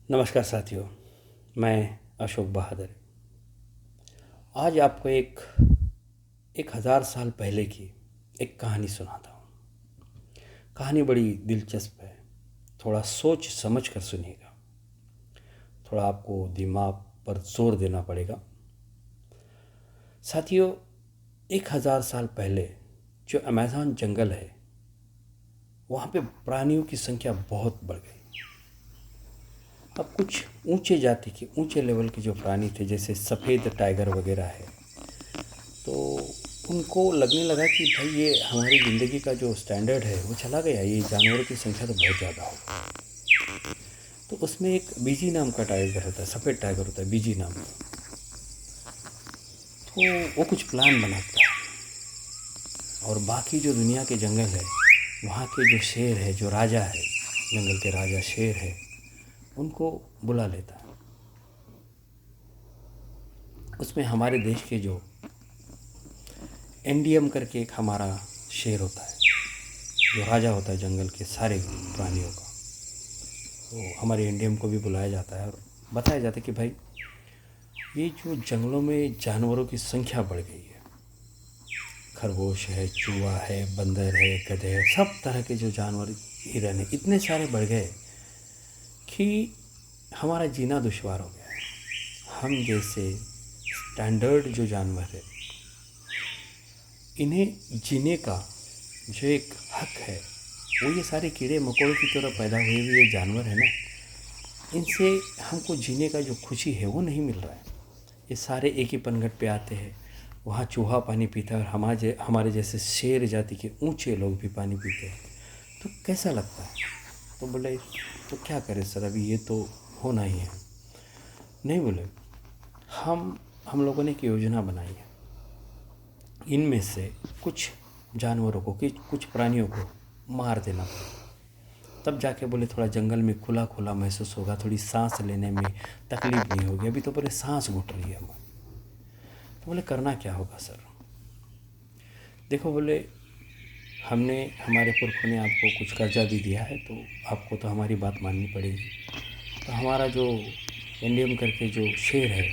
नमस्कार साथियों, मैं अशोक बहादुर। आज आपको एक 1000 साल पहले की एक कहानी सुनाता हूँ। कहानी बड़ी दिलचस्प है। थोड़ा सोच समझ कर सुनिएगा। थोड़ा आपको दिमाग पर जोर देना पड़ेगा। साथियों, 1000 साल पहले जो अमेज़न जंगल है, वहाँ पे प्राणियों की संख्या बहुत बढ़ गई। अब कुछ ऊंचे जाति के, ऊंचे लेवल के जो प्राणी थे, जैसे सफ़ेद टाइगर वगैरह है, तो उनको लगने लगा कि भाई ये हमारी ज़िंदगी का जो स्टैंडर्ड है वो चला गया, ये जानवरों की संख्या तो बहुत ज़्यादा हो। तो उसमें एक बीजी नाम का टाइगर होता है, सफ़ेद टाइगर होता है बीजी नाम का। तो वो कुछ प्लान बनाता है और बाकी जो दुनिया के जंगल है, वहाँ के जो शेर है, जो राजा है, जंगल के राजा शेर है, उनको बुला लेता है। उसमें हमारे देश के जो एंडियम करके एक हमारा शेर होता है, जो राजा होता है जंगल के सारे प्राणियों का, तो हमारे इंडियम को भी बुलाया जाता है और बताया जाता है कि भाई ये जो जंगलों में जानवरों की संख्या बढ़ गई है, खरगोश है, चूहा है, बंदर है, गधे है, सब तरह के जो जानवर, हिरन है, इतने सारे बढ़ गए कि हमारा जीना दुश्वार हो गया है। हम जैसे स्टैंडर्ड जो जानवर है, इन्हें जीने का जो एक हक है, वो ये सारे कीड़े मकोड़ों की तरह पैदा हुए हुए ये जानवर है ना, इनसे हमको जीने का जो खुशी है वो नहीं मिल रहा है। ये सारे एक ही पनघट पे आते हैं, वहाँ चूहा पानी पीता है और हमारे जैसे शेर जाति के ऊंचे लोग भी पानी पीते हैं। तो कैसा लगता है? तो बोले तो क्या करें सर, अभी ये तो होना ही है। नहीं बोले, हम लोगों ने एक योजना बनाई है। इनमें से कुछ जानवरों को, कुछ प्राणियों को मार देना पड़ेगा, तब जाके बोले थोड़ा जंगल में खुला खुला महसूस होगा, थोड़ी सांस लेने में तकलीफ नहीं होगी। अभी तो बोले सांस घुट रही है हमारी। तो बोले करना क्या होगा सर? देखो बोले, हमने, हमारे पुरखों ने आपको कुछ कर्जा भी दिया है, तो आपको तो हमारी बात माननी पड़ेगी। तो हमारा जो इंडियम करके जो शेर है,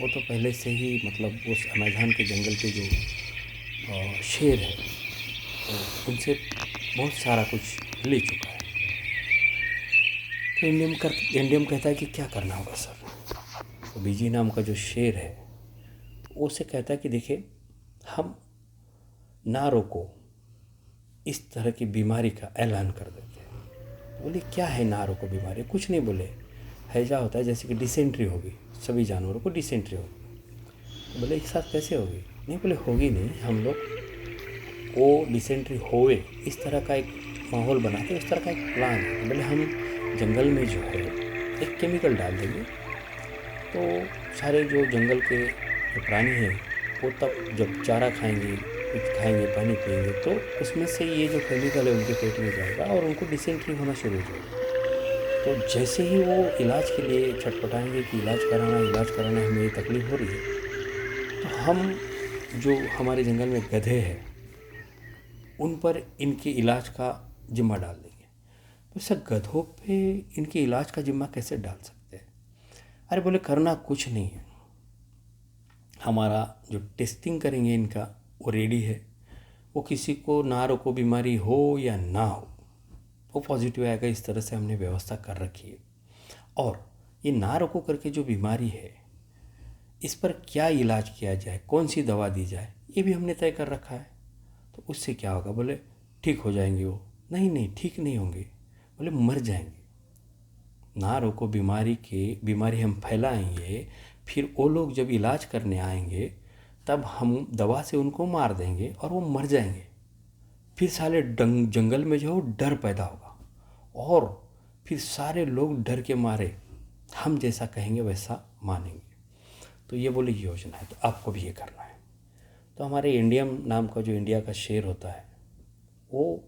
वो तो पहले से ही मतलब उस अमेज़न के जंगल के जो शेर है, तो उनसे बहुत सारा कुछ ले चुका है। तो इंडियम कहता है कि क्या करना होगा सर? तो बीजी नाम का जो शेर है, वो उसे कहता है कि देखिए, हम ना रोको इस तरह की बीमारी का ऐलान कर देते हैं। बोले क्या है ना रोको बीमारी? कुछ नहीं बोले, हैजा होता है, जैसे कि डिसेंट्री होगी, सभी जानवरों को डिसेंट्री होगी। तो बोले एक साथ कैसे होगी? नहीं बोले होगी नहीं, हम लोग वो डिसेंट्री होवे इस तरह का एक माहौल बनाते हैं, उस तरह का एक प्लान है। बोले हम जंगल में जो है एक केमिकल डाल देंगे, तो सारे जो जंगल के जो प्राणी हैं, वो तब जब चारा खाएंगे, कुछ खाएंगे, पानी पिएंगे, तो उसमें से ये जो केमिकल है उनके पेट में जाएगा और उनको डिसेंट्री होना शुरू हो जाएगा। तो जैसे ही वो इलाज के लिए छटपटाएंगे कि इलाज कराना, हमें ये तकलीफ़ हो रही है, तो हम जो हमारे जंगल में गधे हैं उन पर इनके इलाज का जिम्मा डाल देंगे। तो सर, गधों पे इनके इलाज का जिम्मा कैसे डाल सकते हैं? अरे बोले करना कुछ नहीं है, हमारा जो टेस्टिंग करेंगे इनका वो रेडी है। वो किसी को ना रोको बीमारी हो या ना हो, वो पॉजिटिव आएगा, इस तरह से हमने व्यवस्था कर रखी है। और ये ना रोको करके जो बीमारी है, इस पर क्या इलाज किया जाए, कौन सी दवा दी जाए, ये भी हमने तय कर रखा है। तो उससे क्या होगा? बोले ठीक हो जाएंगे वो। नहीं नहीं, ठीक नहीं होंगे, बोले मर जाएंगे। ना रोको बीमारी हम फैलाएंगे, फिर वो लोग जब इलाज करने आएंगे तब हम दवा से उनको मार देंगे और वो मर जाएंगे। फिर सारे जंगल में जो डर पैदा होगा और फिर सारे लोग डर के मारे हम जैसा कहेंगे वैसा मानेंगे। तो ये बोले योजना है, तो आपको भी ये करना है। तो हमारे इंडियम नाम का जो इंडिया का शेर होता है, वो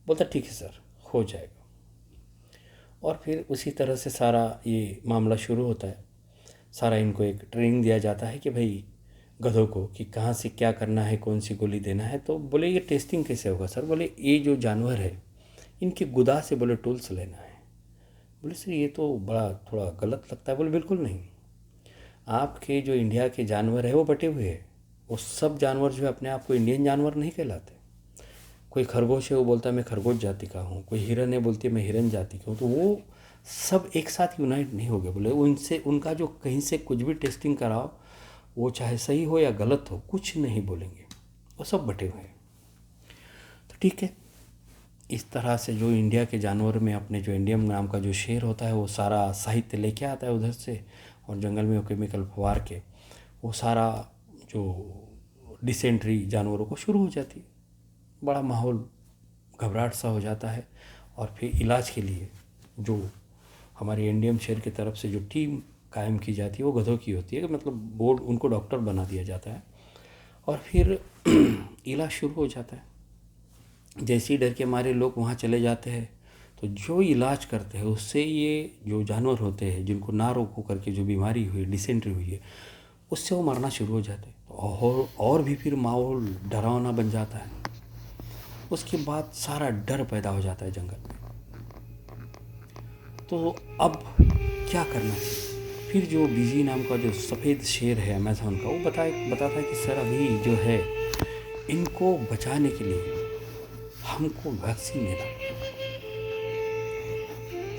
बोलता ठीक है सर, हो जाएगा। और फिर उसी तरह से सारा ये मामला शुरू होता है। सारा इनको एक ट्रेनिंग दिया जाता है कि भाई गधों को, कि कहाँ से क्या करना है, कौन सी गोली देना है। तो बोले ये टेस्टिंग कैसे होगा सर? बोले ये जो जानवर है, इनकी गुदा से बोले टूल्स लेना है। बोले सर ये तो बड़ा थोड़ा गलत लगता है। बोले बिल्कुल नहीं, आपके जो इंडिया के जानवर है वो बटे हुए हैं, वो सब जानवर जो है अपने आप को इंडियन जानवर नहीं कहलाते। कोई खरगोश है वो बोलता है मैं खरगोश जाति का हूँ, कोई हिरन है बोलती है मैं हिरन जाति का हूँ, तो वो सब एक साथ यूनाइट नहीं हो गए। बोले उनसे उनका जो कहीं से कुछ भी टेस्टिंग कराओ, वो चाहे सही हो या गलत हो, कुछ नहीं बोलेंगे, वो सब बटे हुए हैं। तो ठीक है, इस तरह से जो इंडिया के जानवर में अपने जो इंडियन नाम का जो शेर होता है वो सारा साहित्य लेके आता है उधर से, और जंगल में वो केमिकल फवार के वो सारा जो डिसेंट्री जानवरों को शुरू हो जाती है। बड़ा माहौल घबराहट सा हो जाता है। और फिर इलाज के लिए जो हमारे इंडियन शेर की तरफ से जो टीम कायम की जाती है वो गधों की होती है, मतलब बोर्ड उनको डॉक्टर बना दिया जाता है और फिर इलाज शुरू हो जाता है। जैसे ही डर के मारे लोग वहाँ चले जाते हैं तो जो इलाज करते हैं उससे ये जो जानवर होते हैं जिनको ना रोको करके जो बीमारी हुई, डिसेंट्री हुई है, उससे वो मरना शुरू हो जाते हैं। और भी फिर माहौल डरावना बन जाता है। उसके बाद सारा डर पैदा हो जाता है जंगल में। तो अब क्या करना चाहिए? फिर जो बीजी नाम का जो सफ़ेद शेर है अमेज़न का, वो बताता है कि सर अभी जो है इनको बचाने के लिए हमको वैक्सीन देना।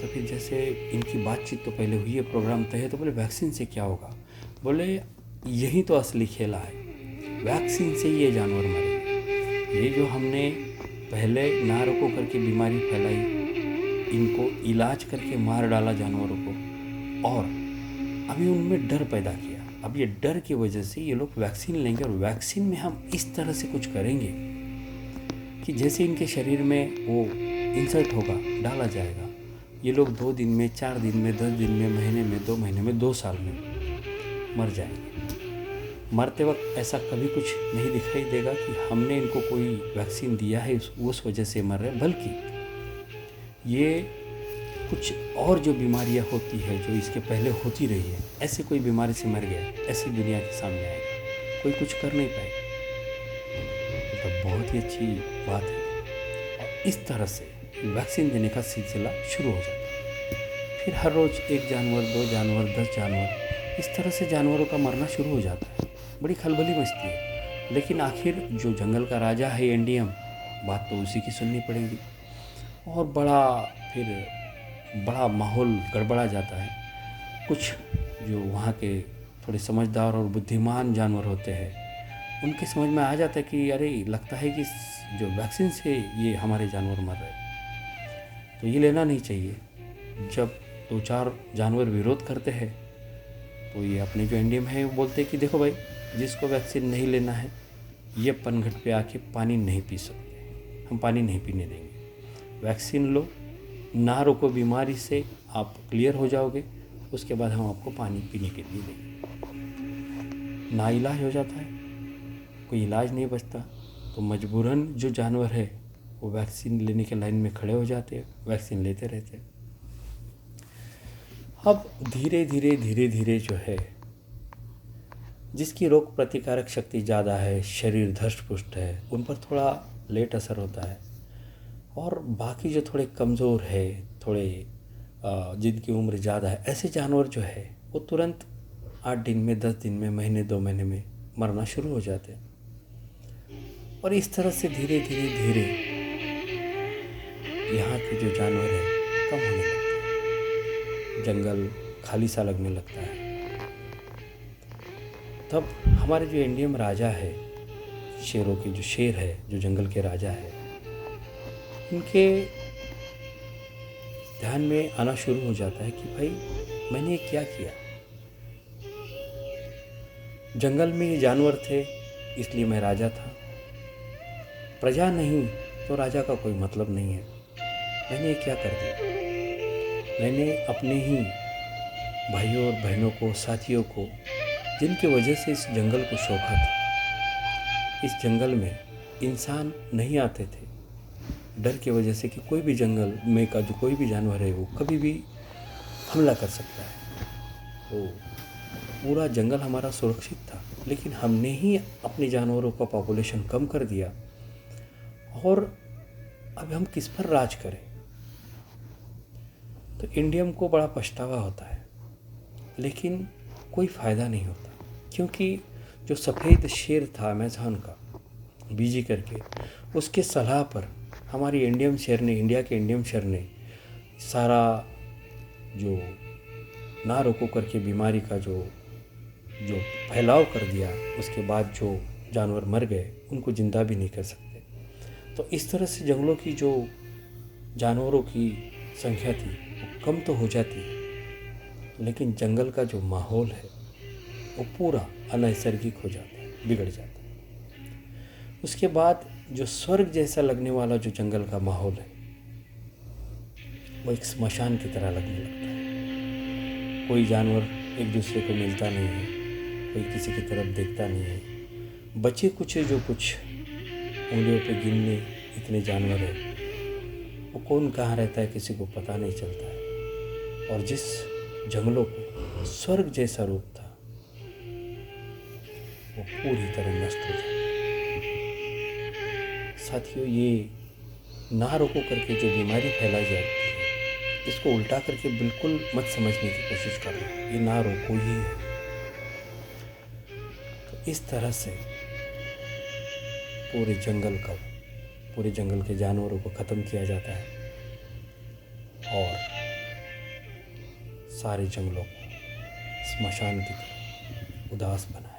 तो फिर जैसे इनकी बातचीत तो पहले हुई है, प्रोग्राम तय है, तो बोले वैक्सीन से क्या होगा? बोले यही तो असली खेला है, वैक्सीन से ये जानवर मरे। ये जो हमने पहले ना रोको करके बीमारी फैलाई, इनको इलाज करके मार डाला जानवरों को, और अभी उनमें डर पैदा किया। अब ये डर की वजह से ये लोग वैक्सीन लेंगे, और वैक्सीन में हम इस तरह से कुछ करेंगे कि जैसे इनके शरीर में वो इंसर्ट होगा, डाला जाएगा, ये लोग 2 दिन में, 4 दिन में, 10 दिन में, महीने में, 2 महीने में, 2 साल में मर जाएंगे। मरते वक्त ऐसा कभी कुछ नहीं दिखाई देगा कि हमने इनको कोई वैक्सीन दिया है उस वजह से मर रहे, बल्कि ये कुछ और जो बीमारियां होती है जो इसके पहले होती रही है, ऐसे कोई बीमारी से मर गया, ऐसी दुनिया के सामने आएगा, कोई कुछ कर नहीं पाएगा। तो बहुत ही अच्छी बात है। और इस तरह से वैक्सीन देने का सिलसिला शुरू हो जाता है। फिर हर रोज़ 1 जानवर, 2 जानवर, 10 जानवर, इस तरह से जानवरों का मरना शुरू हो जाता है। बड़ी खलबली मचती है। लेकिन आखिर जो जंगल का राजा है एनडीएम, बात तो उसी की सुननी पड़ेगी। और बड़ा माहौल गड़बड़ा जाता है। कुछ जो वहाँ के थोड़े समझदार और बुद्धिमान जानवर होते हैं, उनके समझ में आ जाता है कि अरे लगता है कि जो वैक्सीन से ये हमारे जानवर मर रहे हैं, तो ये लेना नहीं चाहिए। जब 2-4 जानवर विरोध करते हैं तो ये अपने जो एनडीएम है वो बोलते हैं कि देखो भाई, जिसको वैक्सीन नहीं लेना है ये पनघट पे आके पानी नहीं पी सकते, हम पानी नहीं पीने देंगे। वैक्सीन लो, ना रोको बीमारी से आप क्लियर हो जाओगे, उसके बाद हम आपको पानी पीने के लिए देंगे। ना इलाज हो जाता है, कोई इलाज नहीं बचता, तो मजबूरन जो जानवर है वो वैक्सीन लेने के लाइन में खड़े हो जाते हैं, वैक्सीन लेते रहते हैं। अब धीरे धीरे जो है, जिसकी रोग प्रतिकारक शक्ति ज़्यादा है, शरीर धष्ट पुष्ट है, उन पर थोड़ा लेट असर होता है। और बाकी जो थोड़े कमज़ोर है, थोड़े जिनकी उम्र ज़्यादा है, ऐसे जानवर जो है वो तुरंत 8 दिन में, 10 दिन में, महीने 2 महीने में मरना शुरू हो जाते हैं। और इस तरह से धीरे धीरे यहाँ के जो जानवर है कम होने लगते हैं, जंगल खाली सा लगने लगता है। तब हमारे जो इंडियन राजा है, शेरों की जो शेर है, जो जंगल के राजा है, इनके ध्यान में आना शुरू हो जाता है कि भाई मैंने ये क्या किया। जंगल में ये जानवर थे इसलिए मैं राजा था, प्रजा नहीं तो राजा का कोई मतलब नहीं है। मैंने ये क्या कर दिया? मैंने अपने ही भाइयों और बहनों को, साथियों को, जिनकी वजह से इस जंगल को शौका था, इस जंगल में इंसान नहीं आते थे डर की वजह से कि कोई भी जंगल में का जो कोई भी जानवर है वो कभी भी हमला कर सकता है। तो पूरा जंगल हमारा सुरक्षित था, लेकिन हमने ही अपने जानवरों का पॉपुलेशन कम कर दिया, और अब हम किस पर राज करें? तो तो इंडियन को बड़ा पछतावा होता है, लेकिन कोई फ़ायदा नहीं होता, क्योंकि जो सफ़ेद शेर था अमेज़न का, बीजी करके, उसके सलाह पर हमारी इंडियन शेर ने, इंडिया के इंडियन शेर ने सारा जो ना रोको करके बीमारी का जो जो फैलाव कर दिया, उसके बाद जो जानवर मर गए उनको ज़िंदा भी नहीं कर सकते। तो इस तरह से जंगलों की जो जानवरों की संख्या थी वो कम तो हो जाती है, लेकिन जंगल का जो माहौल है वो पूरा अनैसर्गिक हो जाता है, बिगड़ जाता है। उसके बाद जो स्वर्ग जैसा लगने वाला जो जंगल का माहौल है वो एक स्मशान की तरह लगने लगता है। कोई जानवर एक दूसरे को मिलता नहीं है, कोई किसी की तरफ देखता नहीं है। बचे कुछ जो कुछ उंगलियों पे गिनने इतने जानवर हैं, वो कौन कहाँ रहता है किसी को पता नहीं चलता है। और जिस जंगलों को स्वर्ग जैसा रूप था वो पूरी तरह नष्ट हो जाता है। साथियों, ये ना रोको करके जो बीमारी फैलाई जाती है, इसको उल्टा करके बिल्कुल मत समझने की कोशिश करना, ये ना रोको ही है। तो इस तरह से पूरे जंगल के जानवरों को ख़त्म किया जाता है और सारे जंगलों को स्मशान की तरह उदास बनाया।